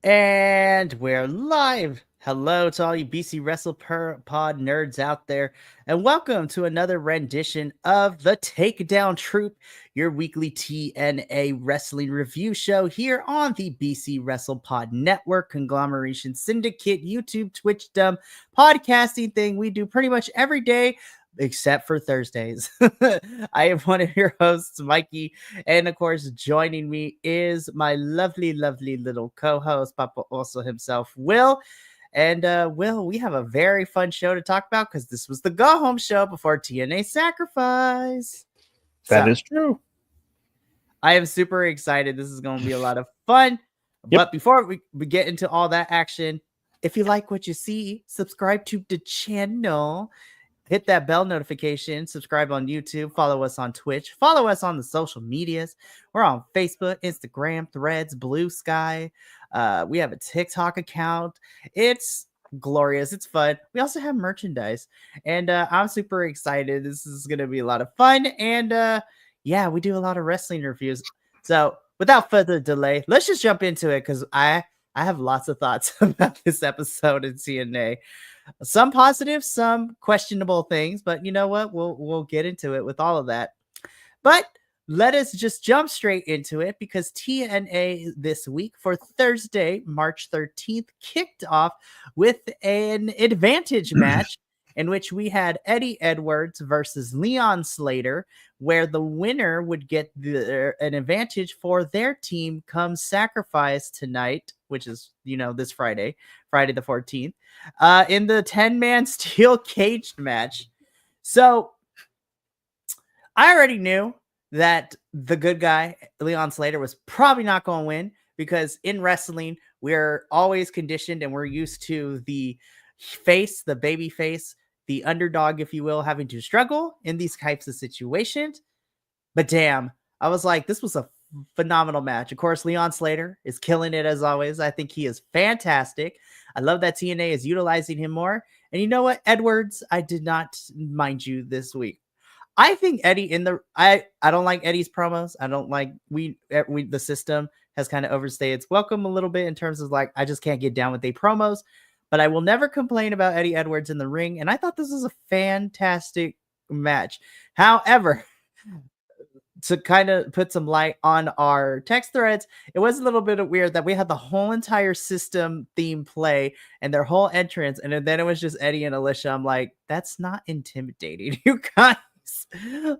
And we're live. Hello to all you BC Wrestle Pod nerds out there, and welcome to another rendition of the Takedown Troupe, your weekly TNA wrestling review show here on the BC Wrestle Pod Network, Conglomeration Syndicate, YouTube, Twitchdom, podcasting thing we do pretty much every day except for Thursdays. I am one of your hosts, Mikey, and of course, joining me is my lovely, lovely little co-host, Papa also himself, Will. And Will, we have a very fun show to talk about because this was the go-home show before TNA Sacrifice. That So is true. I am super excited. This is going to be a lot of fun. Yep. But before we get into all that action, if you like what you see, subscribe to the channel. Hit that bell notification, subscribe on YouTube, follow us on Twitch, follow us on the social medias. We're on Facebook, Instagram, Threads, Blue Sky. We have a TikTok account. It's glorious. It's fun. We also have merchandise. And I'm super excited. This is going to be a lot of fun. And yeah, we do a lot of wrestling reviews. So without further delay, let's just jump into it because I have lots of thoughts about this episode in TNA. Some positive, some questionable things, but you know what? We'll get into it with all of that. But let us just jump straight into it because TNA this week for Thursday, March 13th, kicked off with an advantage match in which we had Eddie Edwards versus Leon Slater, where the winner would get an advantage for their team come Sacrifice tonight, which is, this Friday the 14th, in the 10-man steel caged match. So I already knew that the good guy, Leon Slater, was probably not going to win because in wrestling, we're always conditioned and we're used to the face, the baby face, the underdog, if you will, having to struggle in these types of situations. But damn, I was like, this was a phenomenal match. Of course, Leon Slater is killing it as always. I think he is fantastic. I love that TNA is utilizing him more. And you know what, Edwards, I did not mind you this week. I think Eddie I don't like Eddie's promos. I don't like the system has kind of overstayed its welcome a little bit in terms of like I just can't get down with the promos, but I will never complain about Eddie Edwards in the ring. And I thought this was a fantastic match. However, to kind of put some light on our text threads, it was a little bit weird that we had the whole entire system theme play and their whole entrance, and then it was just Eddie and Alicia. I'm like, that's not intimidating, you guys.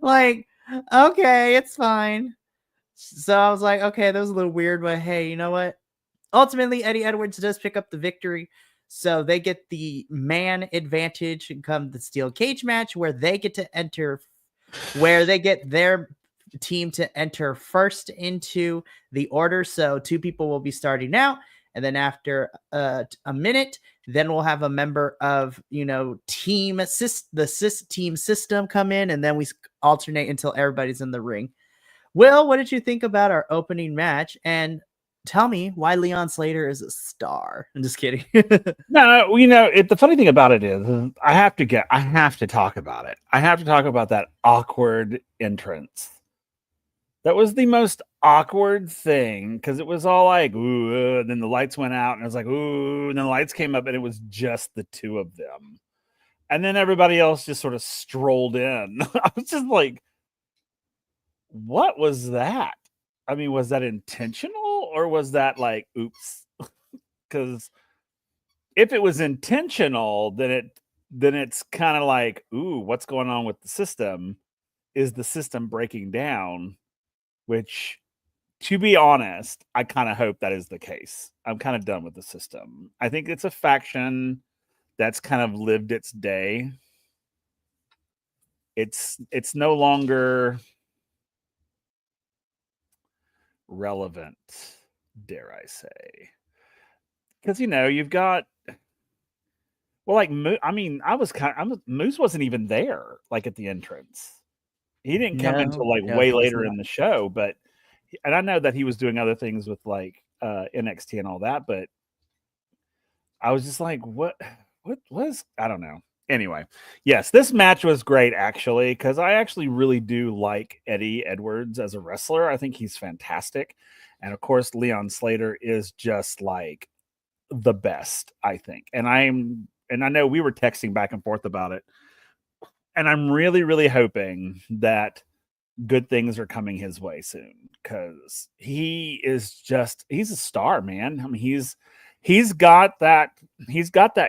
Like, okay, it's fine. So I was like, okay, that was a little weird, but hey, you know what? Ultimately, Eddie Edwards does pick up the victory. So they get the man advantage and come the steel cage match where they get to enter, where they get their team to enter first into the order. So 2 people will be starting out. And then after a minute, then we'll have a member of, the team system come in, and then we alternate until everybody's in the ring. Will, what did you think about our opening match? And tell me why Leon Slater is a star. I'm just kidding. No, the funny thing about it is I have to talk about it. I have to talk about that awkward entrance. That was the most awkward thing because it was all like, ooh, and then the lights went out and it was like, ooh, and then the lights came up and it was just the 2 of them. And then everybody else just sort of strolled in. I was just like, what was that? I mean, was that intentional or was that like, oops? Because if it was intentional, then it's kind of like, ooh, what's going on with the system? Is the system breaking down? Which, to be honest, I kind of hope that is the case. I'm kind of done with the system. I think it's a faction that's kind of lived its day. It's no longer relevant, dare I say. Because, you've got, well, like, Moose wasn't even there, like, at the entrance. He didn't come until, like, way later in the show, and I know that he was doing other things with, like, NXT and all that, but I was just like, what was, I don't know. Anyway, yes, this match was great, actually, because I actually really do like Eddie Edwards as a wrestler. I think he's fantastic. And, of course, Leon Slater is just, like, the best, I think. And I know we were texting back and forth about it. And I'm really, really hoping that good things are coming his way soon, because he's a star, man. I mean, he's got that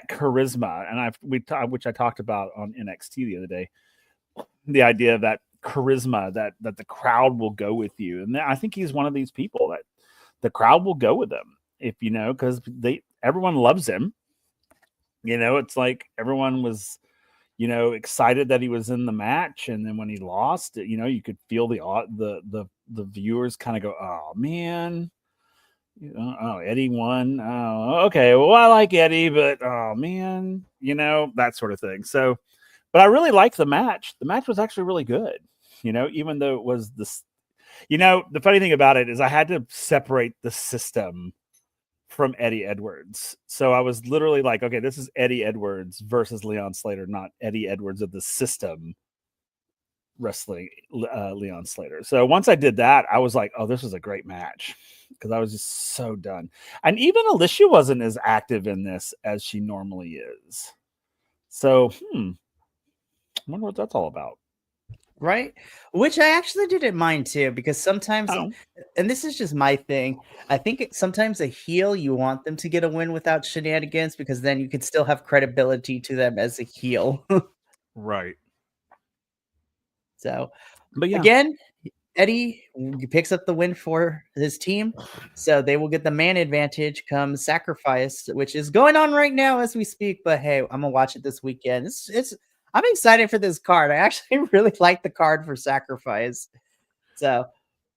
charisma, and which I talked about on NXT the other day, the idea of that charisma that the crowd will go with you. And I think he's one of these people that the crowd will go with him, if because everyone loves him. It's like everyone was excited that he was in the match, and then when he lost, you could feel the viewers kind of go, oh man, oh, Eddie won. Oh, okay, well, I like Eddie, but oh man, that sort of thing. So, but I really liked the match. The match was actually really good, even though it was this. The funny thing about it is I had to separate the system from Eddie Edwards. So I was literally like, okay, this is Eddie Edwards versus Leon Slater, not Eddie Edwards of the system wrestling Leon Slater. So once I did that, I was like, oh, this was a great match, because I was just so done. And even Alicia wasn't as active in this as she normally is. So, I wonder what that's all about. Right? Which I actually didn't mind too, because sometimes, and this is just my thing, I think sometimes a heel, you want them to get a win without shenanigans, because then you could still have credibility to them as a heel. Right. So, but yeah, again, Eddie picks up the win for his team, so they will get the man advantage come Sacrifice, which is going on right now as we speak. But hey, I'm gonna watch it this weekend. I'm excited for this card. I actually really like the card for Sacrifice. So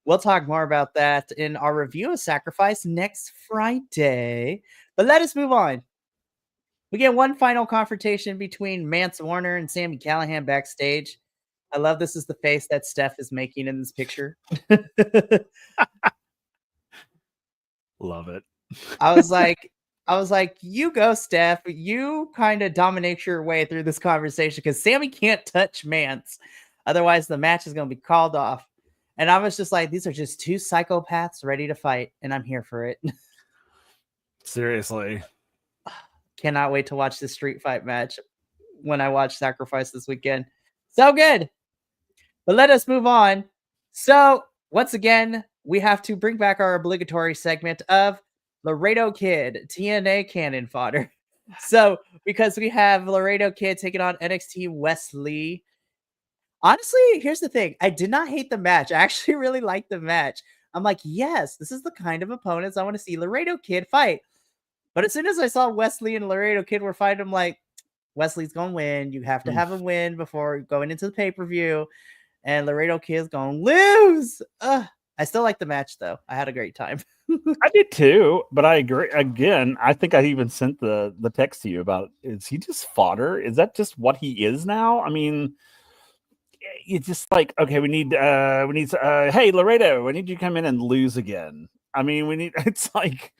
we'll talk more about that in our review of Sacrifice next Friday. But let us move on. We get one final confrontation between Mance Warner and Sami Callihan backstage. I love this is the face that Steph is making in this picture. Love it. I was like, you go, Steph. You kind of dominate your way through this conversation, because Sami can't touch Mance. Otherwise, the match is going to be called off. And I was just like, these are just two psychopaths ready to fight, and I'm here for it. Seriously. Cannot wait to watch this street fight match when I watch Sacrifice this weekend. So good. But let us move on. So, once again, we have to bring back our obligatory segment of Laredo Kid, TNA cannon fodder. So, because we have Laredo Kid taking on NXT Wesley. Honestly, here's the thing. I did not hate the match. I actually really liked the match. I'm like, yes, this is the kind of opponents I want to see Laredo Kid fight. But as soon as I saw Wesley and Laredo Kid were fighting, I'm like, Wesley's going to win. You have to have him win before going into the pay-per-view. And Laredo Kid's going to lose. I still like the match, though. I had a great time. I did too, but I agree. Again, I think I even sent the text to you about, is he just fodder? Is that just what he is now? I mean, it's just like, okay, we need hey, Laredo, we need you to come in and lose again. I mean, it's like,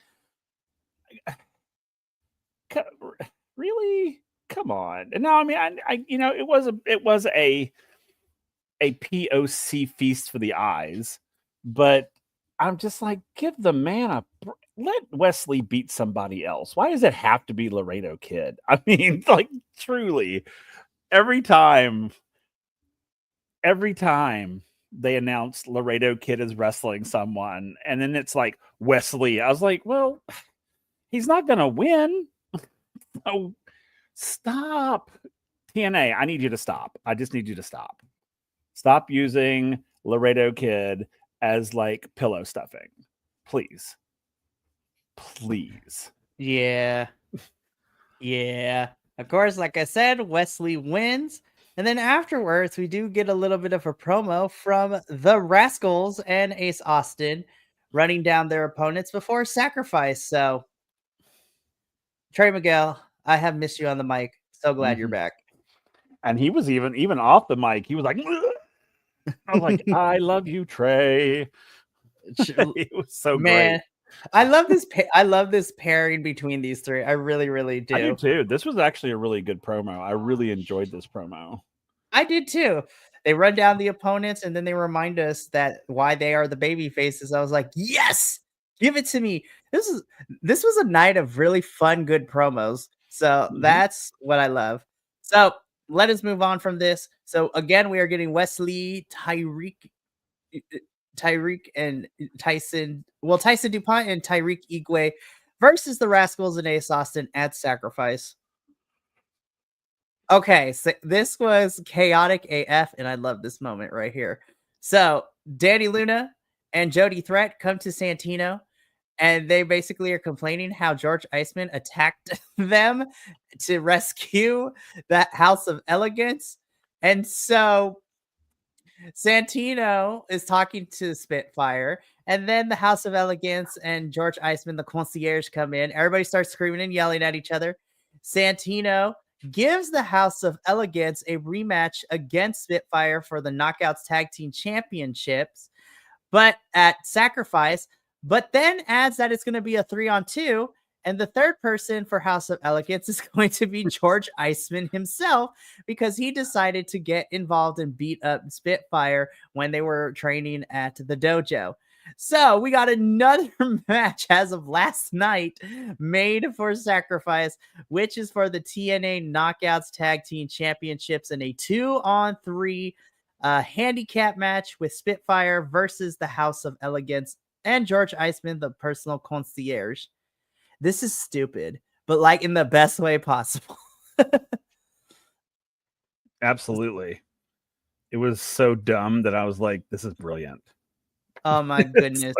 really? Come on. And no, I mean, I it was a POC feast for the eyes, but I'm just like, give the man let Wesley beat somebody else. Why does it have to be Laredo Kid? I mean, like, truly, every time they announced Laredo Kid is wrestling someone, and then it's like Wesley, I was like, well, he's not gonna win. So stop. TNA, I need you to stop. I just need you to stop. Stop using Laredo Kid as like pillow stuffing. Please. Yeah. Of course, like I said, Wesley wins. And then afterwards, we do get a little bit of a promo from the Rascals and Ace Austin running down their opponents before Sacrifice. So, Trey Miguel, I have missed you on the mic. So glad you're back. And he was even off the mic. He was like, I was like, I love you, Trey. It was so great. I love this. I love this pairing between these three. I really, really do. I do too. This was actually a really good promo. I really enjoyed this promo. I did too. They run down the opponents, and then they remind us that why they are the baby faces. I was like, yes, Give it to me. This was a night of really fun, good promos. So that's what I love. So let us move on from this. So again, we are getting Wesley, Tyreek and Tyson. Well, Tyson DuPont and Tyreek Igwe versus the Rascals and Ace Austin at Sacrifice. Okay, so this was chaotic AF, and I love this moment right here. So Danny Luna and Jody Threat come to Santino, and they basically are complaining how George Iceman attacked them to rescue that House of Elegance. And so Santino is talking to Spitfire, and then the House of Elegance and George Iceman, the concierge, come in. Everybody starts screaming and yelling at each other. Santino gives the House of Elegance a rematch against Spitfire for the Knockouts Tag Team Championships, but at Sacrifice, but then adds that it's going to be a 3-on-2. And the third person for House of Elegance is going to be George Iceman himself, because he decided to get involved and beat up Spitfire when they were training at the dojo. So we got another match as of last night made for Sacrifice, which is for the TNA Knockouts Tag Team Championships in a 2-on-3 handicap match with Spitfire versus the House of Elegance and George Iceman, the personal concierge. This is stupid, but like in the best way possible. Absolutely. It was so dumb that I was like, this is brilliant. Oh my goodness.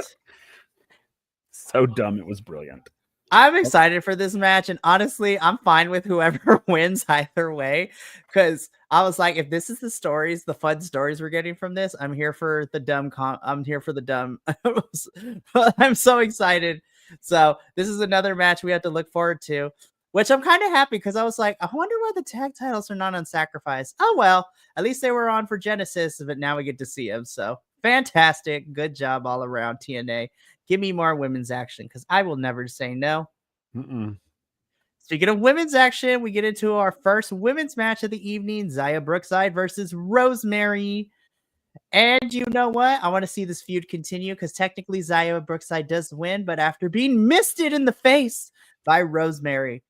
So dumb. It was brilliant. I'm excited for this match, and honestly, I'm fine with whoever wins either way, because I was like, if this is the fun stories we're getting from this, I'm here for the dumb. I'm here for the dumb. I'm so excited. So this is another match we have to look forward to, which I'm kind of happy, because I was like, I wonder why the tag titles are not on Sacrifice. Oh well, at least they were on for Genesis, but now we get to see them. So fantastic, good job all around, TNA. Give me more women's action, because I will never say no. Speaking of women's action, we get into our first women's match of the evening: Zaya Brookside versus Rosemary. And you know what? I want to see this feud continue, because technically Zaya Brookside does win, but after being misted in the face by Rosemary.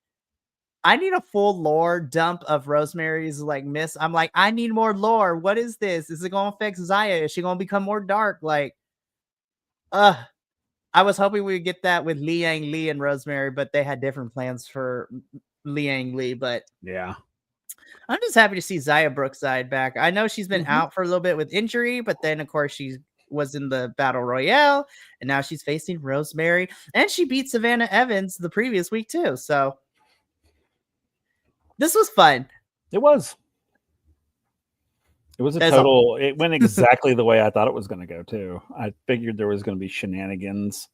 I need a full lore dump of Rosemary's like miss. I'm like, I need more lore. What is this? Is it going to affect Zaya? Is she going to become more dark? Like, I was hoping we would get that with Liang Lee and Rosemary, but they had different plans for Liang Lee. But yeah, I'm just happy to see Zaya Brookside back. I know she's been out for a little bit with injury, but then of course she was in the Battle Royale, and now she's facing Rosemary, and she beat Savannah Evans the previous week too. So this was fun. It was. It was it went exactly the way I thought it was going to go too. I figured there was going to be shenanigans.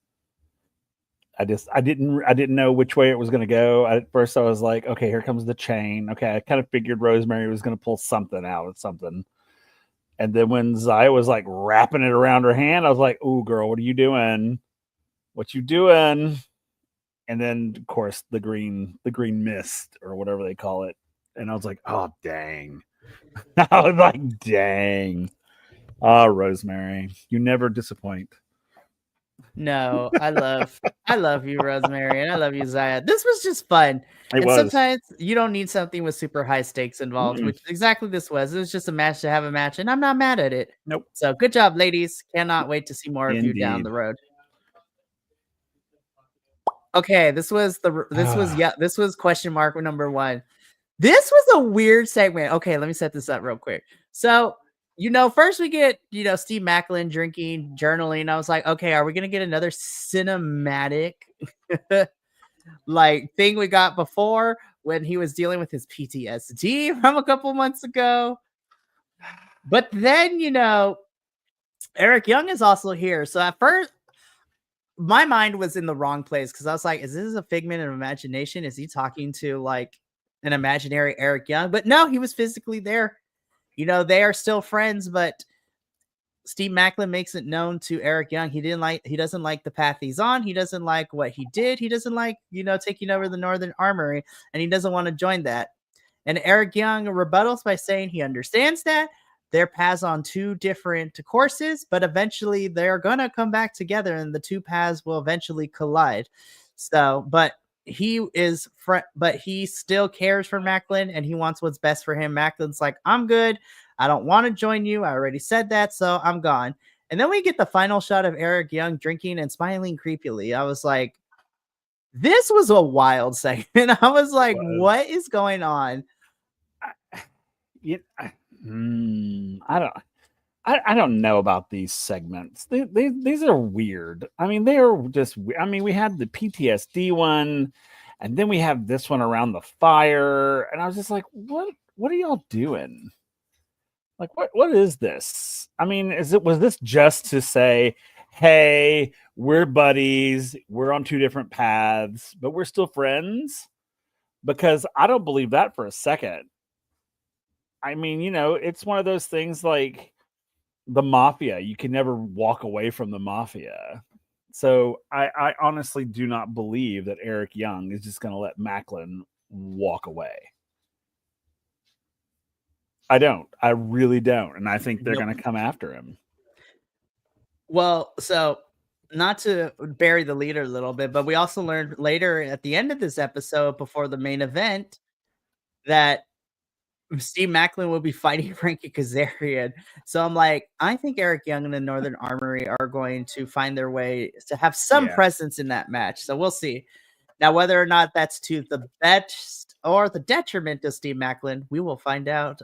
I didn't know which way it was going to go. At first I was like, okay, here comes the chain. Okay. I kind of figured Rosemary was going to pull something out of something. And then when Zaya was like wrapping it around her hand, I was like, "Ooh, girl, what are you doing? What you doing?" And then of course the green mist or whatever they call it. And I was like, "Oh, dang." I was like, dang. Oh, Rosemary, you never disappoint. No, I love you, Rosemary, and I love you, Zaya. This was just fun. Sometimes you don't need something with super high stakes involved, which exactly this was. It was just a match to have a match, and I'm not mad at it. Nope. So good job, ladies. Cannot wait to see more of you down the road. Okay, this was question mark number 1. This was a weird segment. Okay, let me set this up real quick. So, first we get, Steve Macklin drinking, journaling. I was like, okay, are we going to get another cinematic like thing we got before when he was dealing with his PTSD from a couple months ago? But then, Eric Young is also here. So at first, my mind was in the wrong place, because I was like, is this a figment of imagination? Is he talking to like an imaginary Eric Young? But no, he was physically there. They are still friends, but Steve Macklin makes it known to Eric Young he doesn't like the path he's on. He doesn't like what he did. He doesn't like, taking over the Northern Armory, and he doesn't want to join that. And Eric Young rebuttals by saying he understands that, their paths on two different courses, but eventually they're gonna come back together, and the two paths will eventually collide. So, but but he still cares for Macklin, and he wants what's best for him. Macklin's like, I'm good. I don't want to join you. I already said that, so I'm gone. And then we get the final shot of Eric Young drinking and smiling creepily. I was like, this was a wild segment. I was like, what is going on? I don't know about these segments. These are weird. I mean, they are just. I mean, we had the PTSD one, and then we have this one around the fire, and I was just like, what? What are y'all doing? Like, what is this? I mean, was this just to say, hey, we're buddies, we're on two different paths, but we're still friends? Because I don't believe that for a second. I mean, it's one of those things like the mafia. You can never walk away from the mafia. So I honestly do not believe that Eric Young is just going to let Macklin walk away. I don't. I really don't. And I think they're going to come after him. Well, so not to bury the lead a little bit, but we also learned later at the end of this episode before the main event that Steve Macklin will be fighting Frankie Kazarian. So I'm like, I think Eric Young and the Northern Armory are going to find their way to have some presence in that match. So we'll see. Now, whether or not that's to the best or the detriment of Steve Macklin, we will find out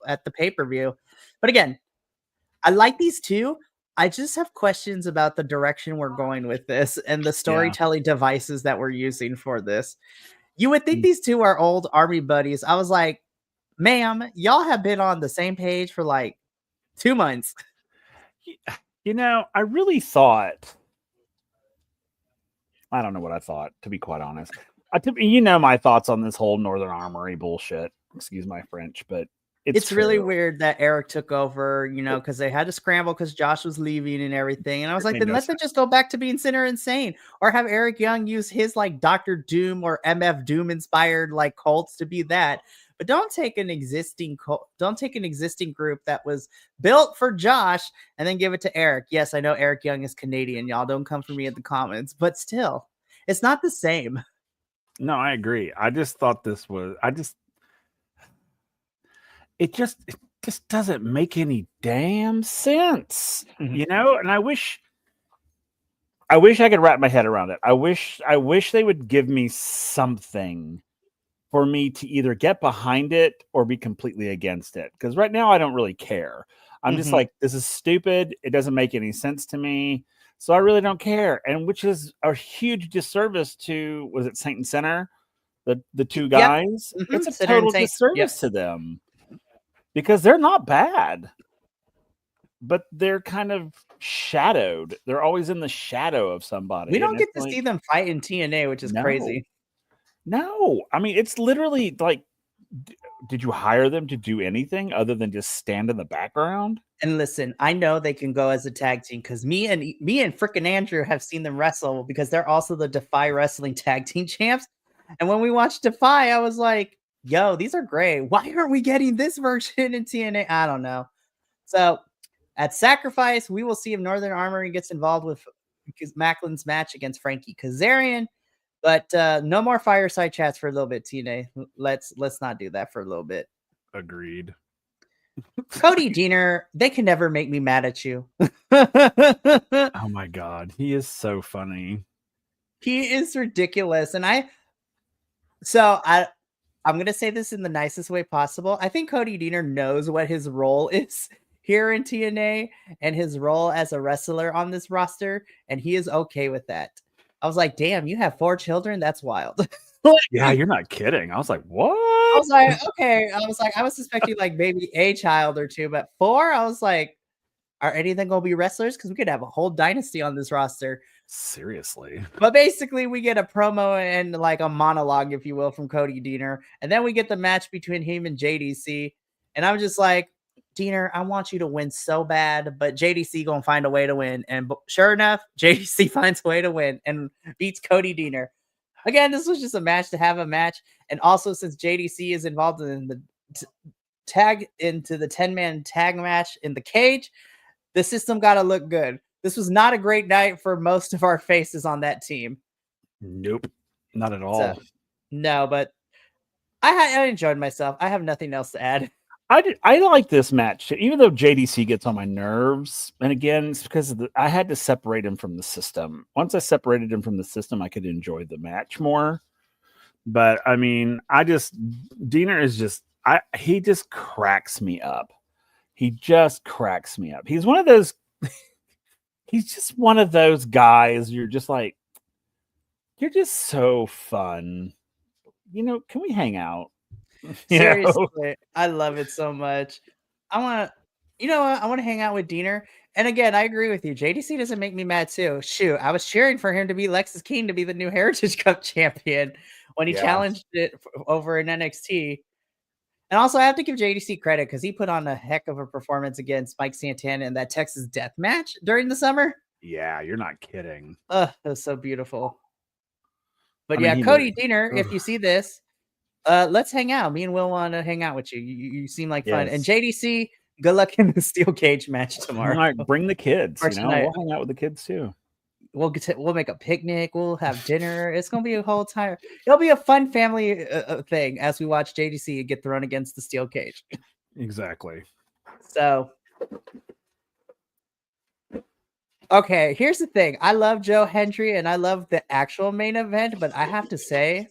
at the pay-per-view. But again, I like these two. I just have questions about the direction we're going with this and the storytelling devices that we're using for this. You would think these two are old Army buddies. I was like, ma'am, y'all have been on the same page for like 2 months. I really thought, I don't know what I thought, to be quite honest. My thoughts on this whole Northern Armory bullshit. Excuse my French, but it's really weird that Eric took over, because they had to scramble because Josh was leaving and everything. And I was like, then let them just go back to being Sinner Insane, or have Eric Young use his like Dr. Doom or MF Doom inspired like cults to be that. But don't take an existing group that was built for Josh and then give it to Eric. Yes, I know Eric Young is Canadian. Y'all don't come for me in the comments, but still, it's not the same. No, I agree. I just thought it just doesn't make any damn sense, And I wish I could wrap my head around it. I wish they would give me something for me to either get behind it or be completely against it. Because right now I don't really care. I'm just like, this is stupid. It doesn't make any sense to me. So I really don't care. And which is a huge disservice to, was it Saint and Center? The two guys? Yep. It's a total disservice to them. Because they're not bad. But they're kind of shadowed. They're always in the shadow of somebody. We don't get to see them fight in TNA, which is crazy. No, I mean, it's literally like, did you hire them to do anything other than just stand in the background? And listen, I know they can go as a tag team because me and frickin' Andrew have seen them wrestle because they're also the Defy Wrestling Tag Team champs. And when we watched Defy, I was like, yo, these are great. Why aren't we getting this version in TNA? I don't know. So at Sacrifice, we will see if Northern Armory gets involved with Macklin's match against Frankie Kazarian. But no more fireside chats for a little bit, TNA. Let's not do that for a little bit. Agreed. Cody Deaner, they can never make me mad at you. Oh my God. He is so funny. He is ridiculous. And I'm going to say this in the nicest way possible. I think Cody Deaner knows what his role is here in TNA and his role as a wrestler on this roster. And he is okay with that. I was like, damn, you have 4 children? That's wild. Yeah, you're not kidding. I was like, what? I was like, okay. I was suspecting like maybe a child or 2, but 4, I was like, are any of them going to be wrestlers? Because we could have a whole dynasty on this roster. Seriously. But basically, we get a promo and like a monologue, if you will, from Cody Deaner. And then we get the match between him and JDC. And I'm just like, Deaner, I want you to win so bad, but JDC gonna find a way to win. And sure enough, JDC finds a way to win and beats Cody Deaner. Again, this was just a match to have a match. And also, since JDC is involved in tag into the 10-man tag match in the cage. The system got to look good. This was not a great night for most of our faces on that team. Nope, not at all. So, no, but I enjoyed myself. I have nothing else to add. I like this match, even though JDC gets on my nerves. And again, it's because I had to separate him from the system. Once I separated him from the system, I could enjoy the match more. But I mean, Diener is he just cracks me up. He just cracks me up. He's one of those. He's just one of those guys. You're just like, you're just so fun. Can we hang out? Seriously, I love it so much. I want to, I want to hang out with Diener. And again, I agree with you. JDC doesn't make me mad too. Shoot, I was cheering for him to be Lexus King to be the new Heritage Cup champion when he challenged it over in NXT. And also, I have to give JDC credit because he put on a heck of a performance against Mike Santana in that Texas Death match during the summer. Yeah, you're not kidding. It was so beautiful. But Cody Diener, if you see this, let's hang out. Me and Will want to hang out with you. You seem like fun. And JDC, good luck in the steel cage match tomorrow. All right, bring the kids. We'll hang out with the kids too. We'll make a picnic. We'll have dinner. It's gonna be a whole time. It'll be a fun family thing as we watch JDC get thrown against the steel cage. Exactly. So, okay, here's the thing. I love Joe Hendry and I love the actual main event, but I have to say,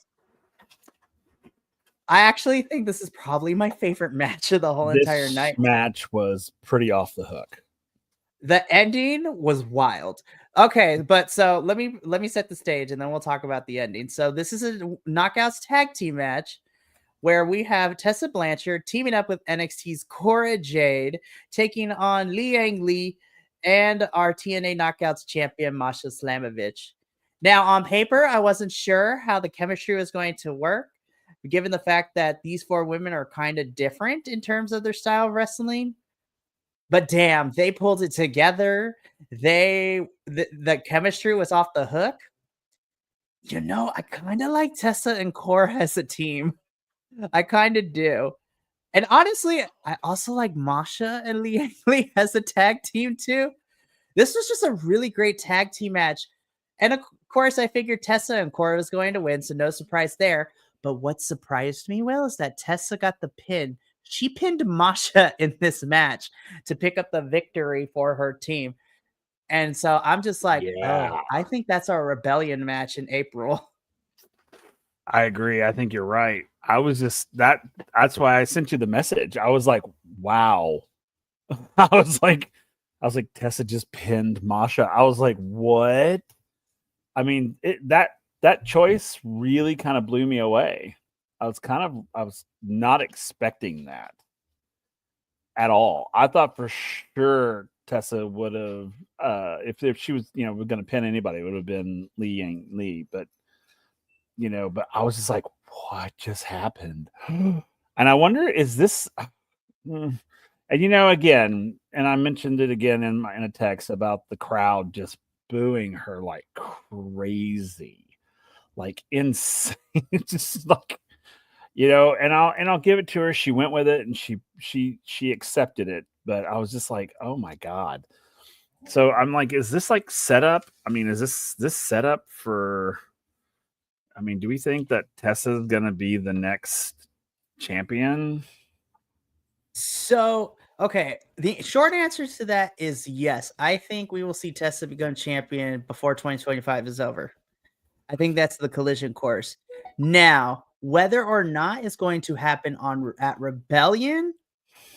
I actually think this is probably my favorite match of the whole entire night. This match was pretty off the hook. The ending was wild. Okay, but so let me set the stage and then we'll talk about the ending. So this is a Knockouts tag team match where we have Tessa Blanchard teaming up with NXT's Cora Jade, taking on Liang Li and our TNA Knockouts champion Masha Slamovich. Now, on paper, I wasn't sure how the chemistry was going to work, given the fact that these four women are kind of different in terms of their style of wrestling. But damn, they pulled it together. The chemistry was off the hook. I kind of like Tessa and Cora as a team. I kind of do. And honestly, I also like Masha and Liang Li as a tag team too. This was just a really great tag team match. And of course, I figured Tessa and Cora was going to win, so no surprise there. But what surprised me, Will, is that Tessa got the pin. She pinned Masha in this match to pick up the victory for her team. And so I'm just like, oh, I think that's our Rebellion match in April. I agree. I think you're right. I was just that's why I sent you the message. I was like, wow. I was like, Tessa just pinned Masha. I was like, what? I mean, that choice really kind of blew me away. I was not expecting that at all. I thought for sure Tessa would have, if she was, going to pin anybody, it would have been Liang Li. But I was just like, what just happened? And I wonder, is this, and again, and I mentioned it again in a text about the crowd just booing her like crazy, like insane, just like, and I'll give it to her. She went with it and she accepted it. But I was just like, oh my God. So I'm like, is this like set up? I mean, is this set up for, I mean, do we think that Tessa's going to be the next champion? So, okay. The short answer to that is yes. I think we will see Tessa become champion before 2025 is over. I think that's the collision course. Now, whether or not it's going to happen at Rebellion,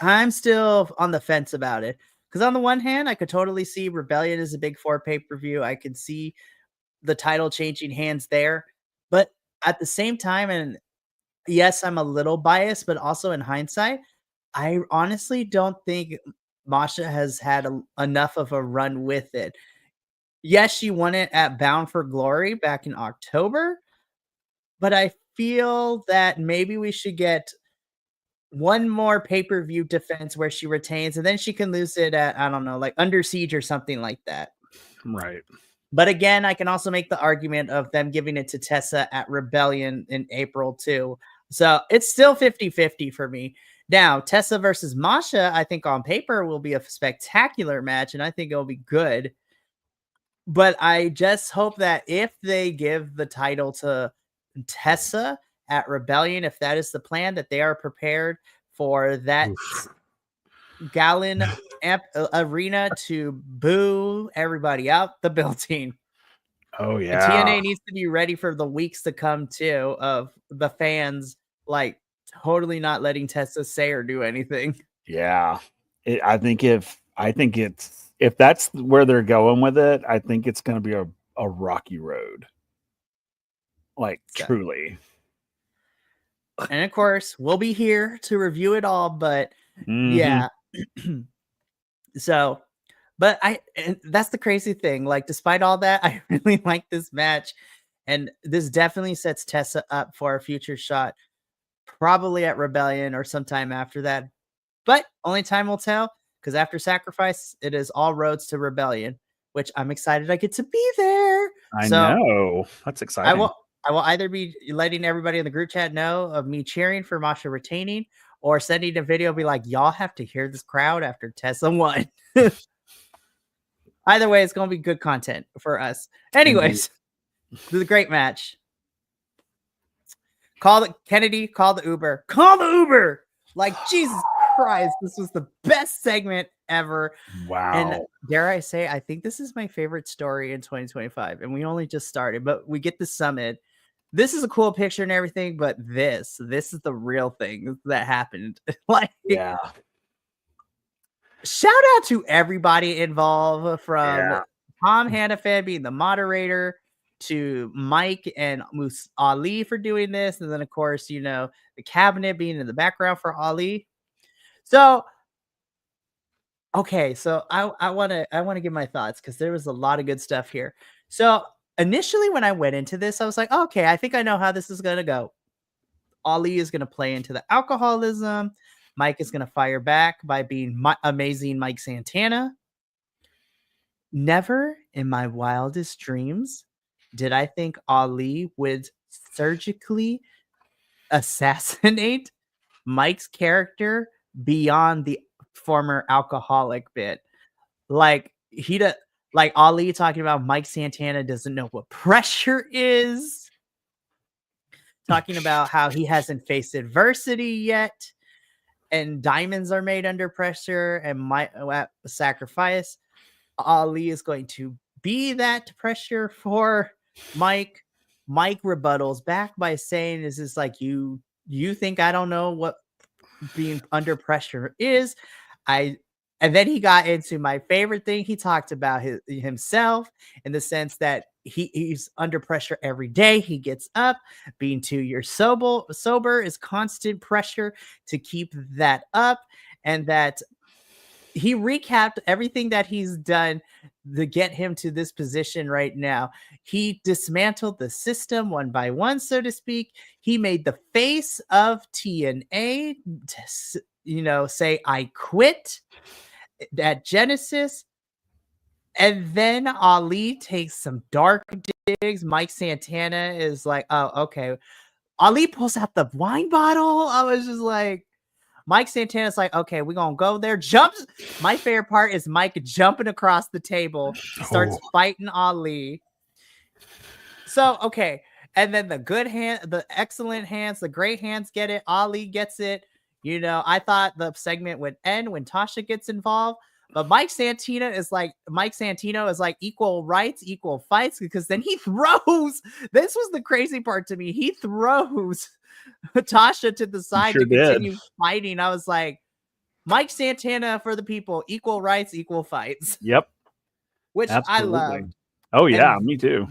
I'm still on the fence about it. Because on the one hand, I could totally see Rebellion as a big 4 pay-per-view. I could see the title changing hands there. But at the same time, and yes, I'm a little biased, but also in hindsight, I honestly don't think Masha has had enough of a run with it. Yes, she won it at Bound for Glory back in October, but I feel that maybe we should get one more pay-per-view defense where she retains, and then she can lose it at, I don't know, like Under Siege or something like that. Right. But again, I can also make the argument of them giving it to Tessa at Rebellion in April too. So it's still 50-50 for me. Now, Tessa versus Masha, I think on paper will be a spectacular match, and I think it'll be good. But I just hope that if they give the title to Tessa at Rebellion, if that is the plan, that they are prepared for that Gallon arena to boo everybody out the building. Oh And yeah. TNA needs to be ready for the weeks to come too of the fans like totally not letting Tessa say or do anything. Yeah. I think if that's where they're going with it, I think it's going to be a rocky road. Like truly. And of course, we'll be here to review it all, but yeah. So, but and that's the crazy thing. Like, despite all that, I really like this match. And this definitely sets Tessa up for a future shot, probably at Rebellion or sometime after that. But only time will tell, because after Sacrifice, it is all roads to Rebellion, which I'm excited I get to be there. I know. That's exciting. I will either be letting everybody in the group chat know of me cheering for Masha retaining, or sending a video be like, y'all have to hear this crowd after Tessa won. Either way, it's going to be good content for us. Anyways, this is a great match. Kennedy, call the Uber. Call the Uber! Like, Jesus Christ, this was the best segment ever. Wow. And dare I say, I think this is my favorite story in 2025. And we only just started, but we get the summit. This is a cool picture and everything, but this is the real thing that happened. Like, yeah. Shout out to everybody involved, from Tom Hannafan being the moderator to Mike and Ali for doing this. And then, of course, you know, the cabinet being in the background for Ali. So, okay, so I want to give my thoughts, because there was a lot of good stuff here. So initially when I went into this, I was like, okay, I think I know how this is going to go. Ali is going to play into the alcoholism. Mike is going to fire back by being amazing Mike Santana. Never in my wildest dreams did I think Ali would surgically assassinate Mike's character beyond the former alcoholic bit. Like, like Ali talking about Mike Santana doesn't know what pressure is. Talking about how he hasn't faced adversity yet, and diamonds are made under pressure, and sacrifice. Ali is going to be that pressure for Mike. Mike rebuttals back by saying, "Is this like you think I don't know what being under pressure is?" And then he got into my favorite thing. He talked about himself in the sense that he's under pressure every day. He gets up. Being 2 years sober is constant pressure to keep that up, and that he recapped everything that he's done to get him to this position right now. He dismantled the system one by one, so to speak. He made the face of TNA to, you know, say, I quit at Genesis. And then Ali takes some dark digs. Mike Santana is like, oh, okay. Ali pulls out the wine bottle. I was just like, Mike Santana's like, okay, we're going to go there. Jumps. My favorite part is Mike jumping across the table, starts fighting Ali. So, okay. And then the excellent hands, the great hands get it. Ali gets it. You know, I thought the segment would end when Tasha gets involved. But Mike Santino is like equal rights, equal fights, because then he throws. This was the crazy part to me. He throws Tasha to the side to continue fighting. I was like, Mike Santana for the people, equal rights, equal fights. Yep. Which I loved. Oh, yeah, me too.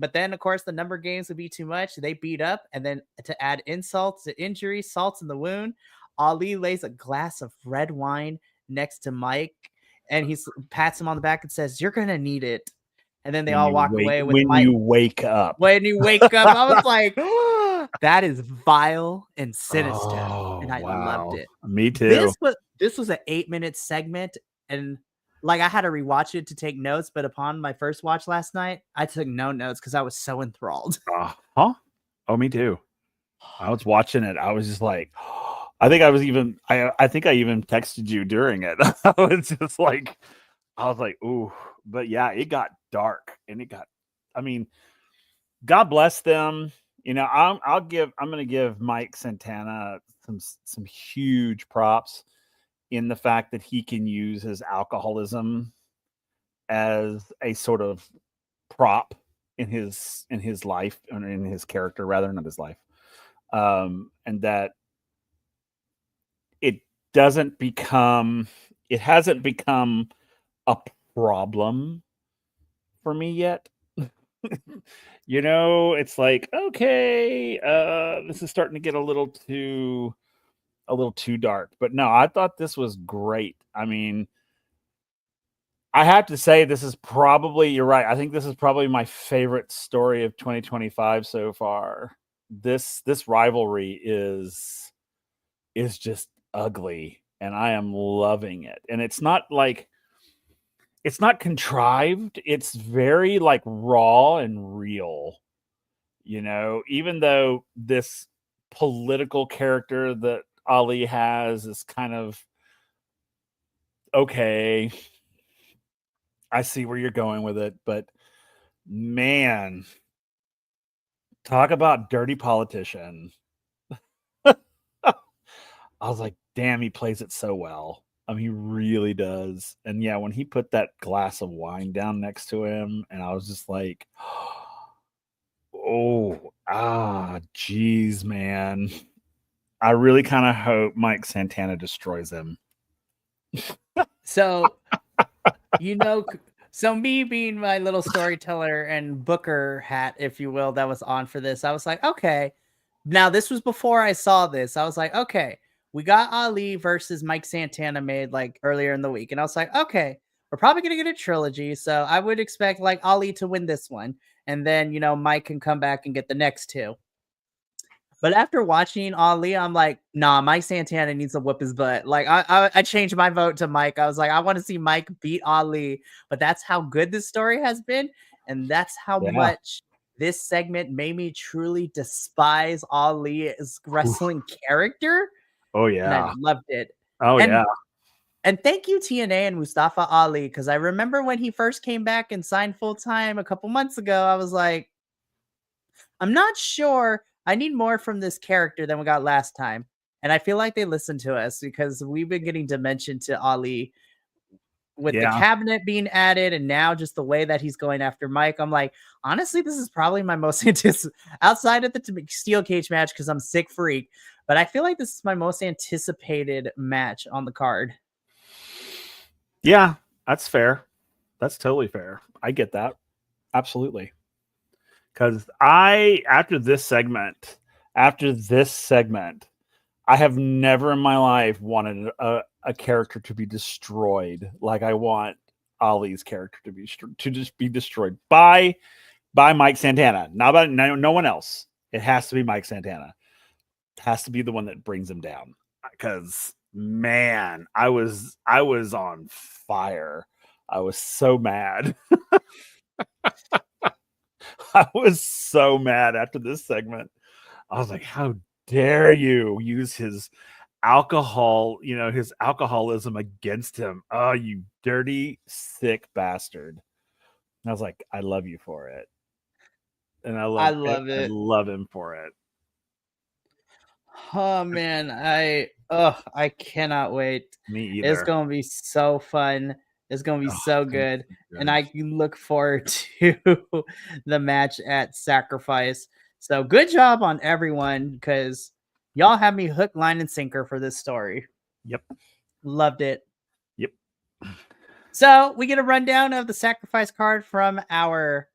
But then, of course, the number games would be too much. They beat up, and then to add insult to injury, salt in the wound, Ali lays a glass of red wine next to Mike, and he pats him on the back and says, "You're gonna need it." And then they all walk away with when Mike. you wake up. When you wake up, I was like, oh, that is vile and sinister, and I loved it. Me too. This was an 8-minute segment, and like I had to rewatch it to take notes. But upon my first watch last night, I took no notes because I was so enthralled. Huh? Oh, me too. I was watching it. I was just like, I think I think I even texted you during it. I was just like, I was like, ooh, but yeah, it got dark and I mean, God bless them. You know, I'm going to give Mike Santana some huge props in the fact that he can use his alcoholism as a sort of prop in his life and in his character, rather, not his life. And that it doesn't become it hasn't become a problem for me yet. You know, it's like, okay, this is starting to get a little too dark. But no, I thought this was great. I mean, I have to say this is probably, you're right. I think this is probably my favorite story of 2025 so far. This rivalry is just ugly and I am loving it. And it's not contrived. It's very like raw and real. You know, even though this political character that Ali has is kind of okay, I see where you're going with it, but man, talk about dirty politician. I was like, damn, he plays it so well. I mean, he really does. And yeah, when he put that glass of wine down next to him, and I was just like, oh, geez, man. I really kind of hope Mike Santana destroys him. So, so me being my little storyteller and booker hat, if you will, that was on for this, I was like, okay. Now, this was before I saw this. I was like, okay, we got Ali versus Mike Santana made like earlier in the week. And I was like, okay, we're probably going to get a trilogy. So I would expect like Ali to win this one. And then, Mike can come back and get the next two. But after watching Ali, I'm like, nah, Mike Santana needs to whip his butt. Like, I changed my vote to Mike. I was like, I want to see Mike beat Ali. But that's how good this story has been. And that's how much this segment made me truly despise Ali's wrestling character. Oh, And I yeah. loved it. Oh, and, yeah. And thank you, TNA and Mustafa Ali, because I remember when he first came back and signed full time a couple months ago, I was like, I'm not sure. I need more from this character than we got last time. And I feel like they listened to us because we've been getting dimension to Ali with the cabinet being added and now just the way that he's going after Mike. I'm like, honestly, this is probably my most outside of the steel cage match because I'm sick freak. But I feel like this is my most anticipated match on the card. Yeah, that's fair. That's totally fair. I get that. Absolutely. Because after this segment, I have never in my life wanted a character to be destroyed like I want Ali's character to just be destroyed by Mike Santana. Not by no one else. It has to be Mike Santana. It has to be the one that brings him down. Because man, I was on fire. I was so mad. I was so mad after this segment. I was like, how dare you use his alcohol, his alcoholism against him. Oh, you dirty, sick bastard. And I was like, I love you for it. And I love it. I love him for it. Oh man, I cannot wait. Me either. It's gonna be so fun. It's gonna be so good. And I look forward to the match at Sacrifice. So good job on everyone, because y'all have me hook, line, and sinker for this story. Yep. Loved it. Yep. So we get a rundown of the Sacrifice card from our,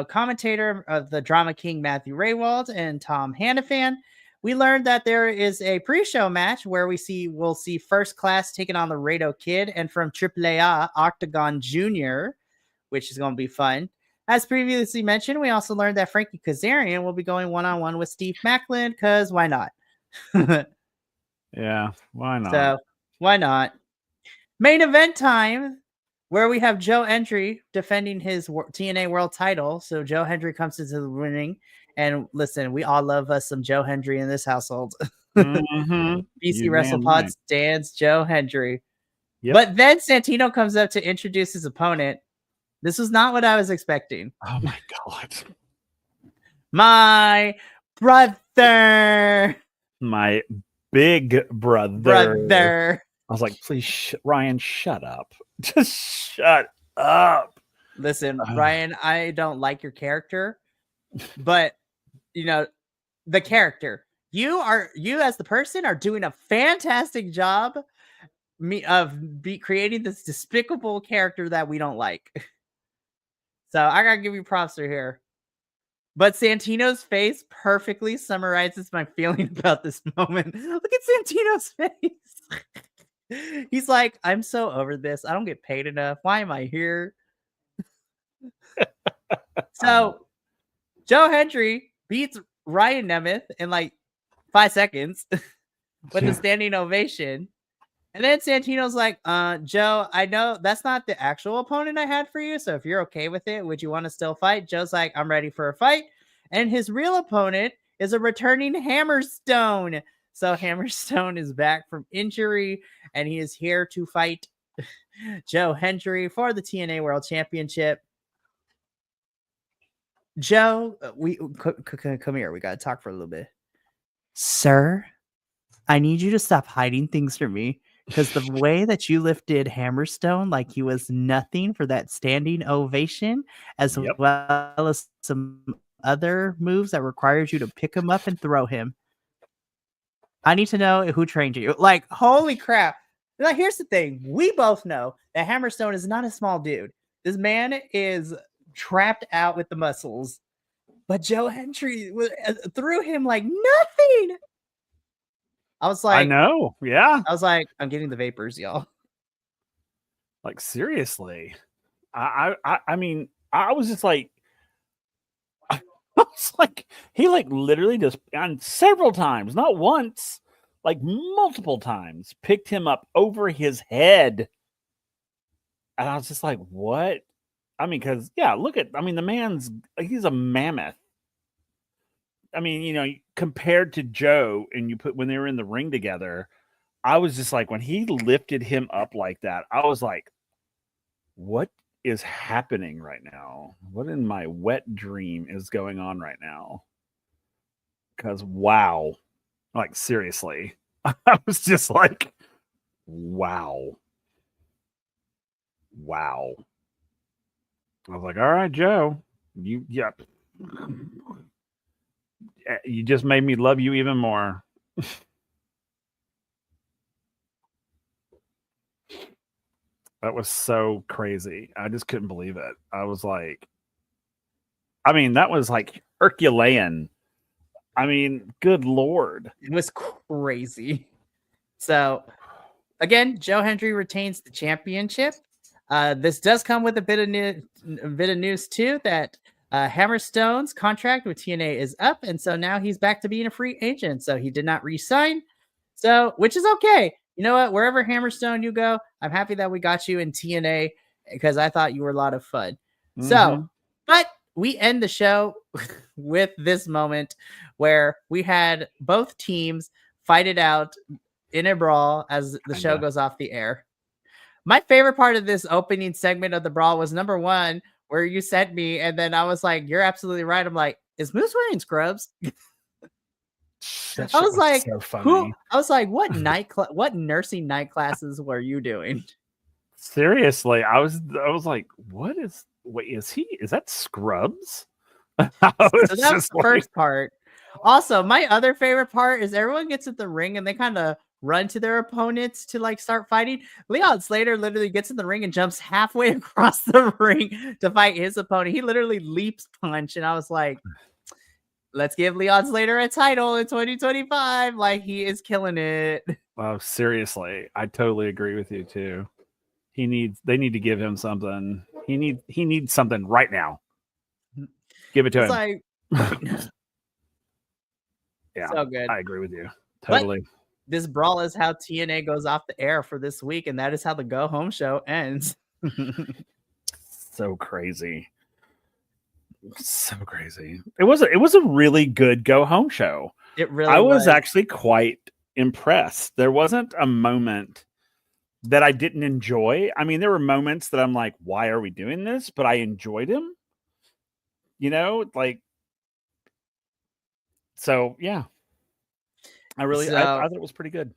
commentator of the Drama King, Matthew Raywald, and Tom Hannafan. We learned that there is a pre-show match where we'll see First Class taking on the Rado Kid, and from AAA, Octagon Jr., which is going to be fun. As previously mentioned, we also learned that Frankie Kazarian will be going one-on-one with Steve Macklin, because why not? Yeah, why not? So, why not? Main event time, where we have Joe Hendry defending his TNA World title. So Joe Hendry comes into the ring. And listen, we all love us some Joe Hendry in this household. Mhm. BC You damn WrestlePod right. stands Joe Hendry. Yep. But then Santino comes up to introduce his opponent. This was not what I was expecting. Oh my god. My brother. My big brother. Brother. I was like, please, Ryan, shut up. Just shut up. Listen, Ryan, I don't like your character, but the character. You as the person are doing a fantastic job creating this despicable character that we don't like. So I gotta give you props right here. But Santino's face perfectly summarizes my feeling about this moment. Look at Santino's face. He's like, I'm so over this. I don't get paid enough. Why am I here? So Joe Hendry beats Ryan Nemeth in like 5 seconds with a standing ovation. And then Santino's like, Joe, I know that's not the actual opponent I had for you. So if you're okay with it, would you want to still fight? Joe's like, I'm ready for a fight. And his real opponent is a returning Hammerstone. So Hammerstone is back from injury and he is here to fight Joe Hendry for the TNA World Championship. Joe, come here. We got to talk for a little bit. Sir, I need you to stop hiding things from me. Because the way that you lifted Hammerstone like he was nothing for that standing ovation, as well as some other moves that requires you to pick him up and throw him. I need to know who trained you. Like, holy crap. Like, here's the thing. We both know that Hammerstone is not a small dude. This man is trapped out with the muscles. But Joe Hendry threw him like nothing. I was like, I know. Yeah. I was like, I'm getting the vapors, y'all. Like, seriously. I mean, I was just like, I was like, he like literally just on several times, not once, like multiple times, picked him up over his head. And I was just like, what? I mean, because look at, the he's a mammoth. I mean, compared to Joe, and when they were in the ring together, I was just like, when he lifted him up like that, I was like, what is happening right now? What in my wet dream is going on right now? Because wow, like seriously, I was just like, wow. I was like, all right, Joe, you just made me love you even more. That was so crazy. I just couldn't believe it. I was like, that was like Herculean. Good Lord. It was crazy. So, again, Joe Hendry retains the championship. This does come with a bit of news too, that Hammerstone's contract with TNA is up, and so now he's back to being a free agent. So he did not re-sign, which is okay. You know what? Wherever Hammerstone you go, I'm happy that we got you in TNA because I thought you were a lot of fun. Mm-hmm. So, but we end the show with this moment where we had both teams fight it out in a brawl as the show goes off the air. My favorite part of this opening segment of the brawl was number one, where you sent me, and then I was like, you're absolutely right. I'm like, is Moose wearing scrubs? I was like, so funny. I was like, what what nursing night classes were you doing? Seriously, I was like, is that Scrubs? So that's the first part. Also, my other favorite part is everyone gets at the ring and they kind of run to their opponents to like start fighting. Leon Slater literally gets in the ring and jumps halfway across the ring to fight his opponent. He literally leaps punch, and I was like, let's give Leon Slater a title in 2025. Like, he is killing it. Oh, seriously. I totally agree with you too. They need to give him something. He needs something right now. Give it to him. Like, yeah, so good. I agree with you. Totally. But this brawl is how TNA goes off the air for this week, and that is how the go home show ends. So crazy. So crazy. It was a really good go home show. It really I was actually quite impressed. There wasn't a moment that I didn't enjoy. I mean, there were moments that I'm like, why are we doing this? But I enjoyed him. You know, like, so yeah. I thought it was pretty good.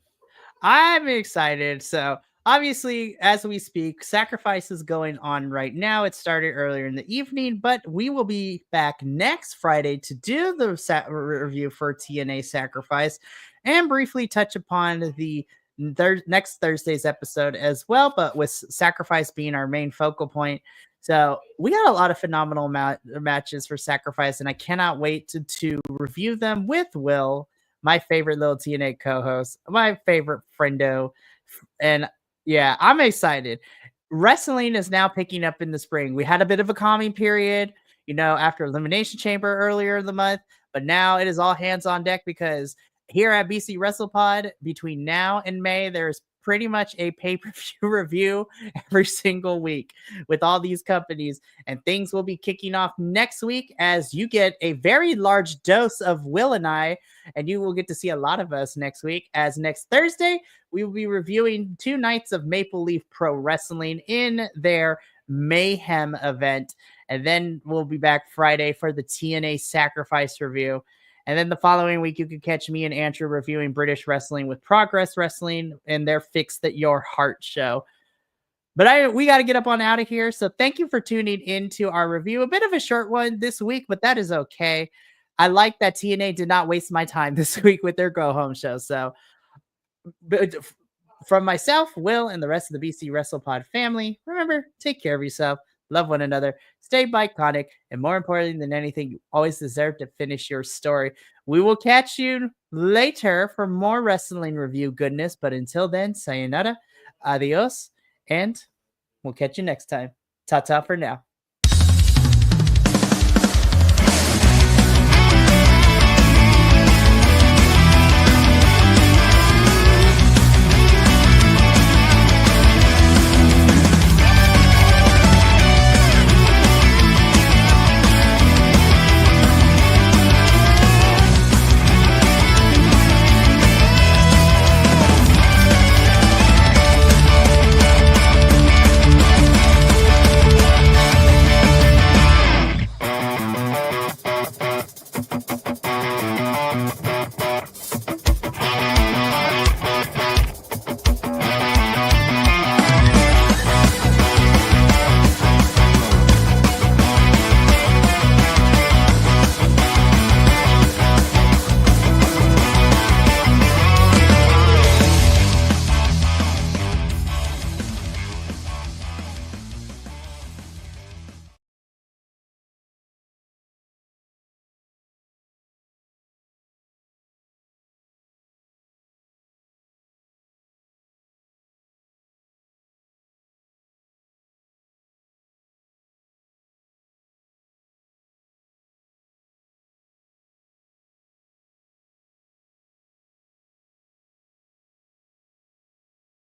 I'm excited. So obviously, as we speak, Sacrifice is going on right now. It started earlier in the evening, but we will be back next Friday to do the review for TNA Sacrifice and briefly touch upon the next Thursday's episode as well, but with Sacrifice being our main focal point. So we got a lot of phenomenal matches for Sacrifice, and I cannot wait to review them with Will, my favorite little TNA co-host, my favorite friendo. And yeah, I'm excited. Wrestling is now picking up in the spring. We had a bit of a calming period, after Elimination Chamber earlier in the month, but now it is all hands on deck because here at BC WrestlePod, between now and May, there's pretty much a pay-per-view review every single week with all these companies, and things will be kicking off next week as you get a very large dose of Will and I, and you will get to see a lot of us next week, as next Thursday we will be reviewing 2 nights of Maple Leaf Pro Wrestling in their Mayhem event, and then we'll be back Friday for the TNA Sacrifice review. And then the following week, you can catch me and Andrew reviewing British wrestling with Progress Wrestling and their Fix That Your Heart show. But we got to get up on out of here. So thank you for tuning into our review. A bit of a short one this week, but that is okay. I like that TNA did not waste my time this week with their Go Home show. So from myself, Will, and the rest of the BC WrestlePod family, remember, take care of yourself. Love one another, stay iconic, and more importantly than anything, you always deserve to finish your story. We will catch you later for more wrestling review goodness, but until then, sayonara, adios, and we'll catch you next time. Ta-ta for now.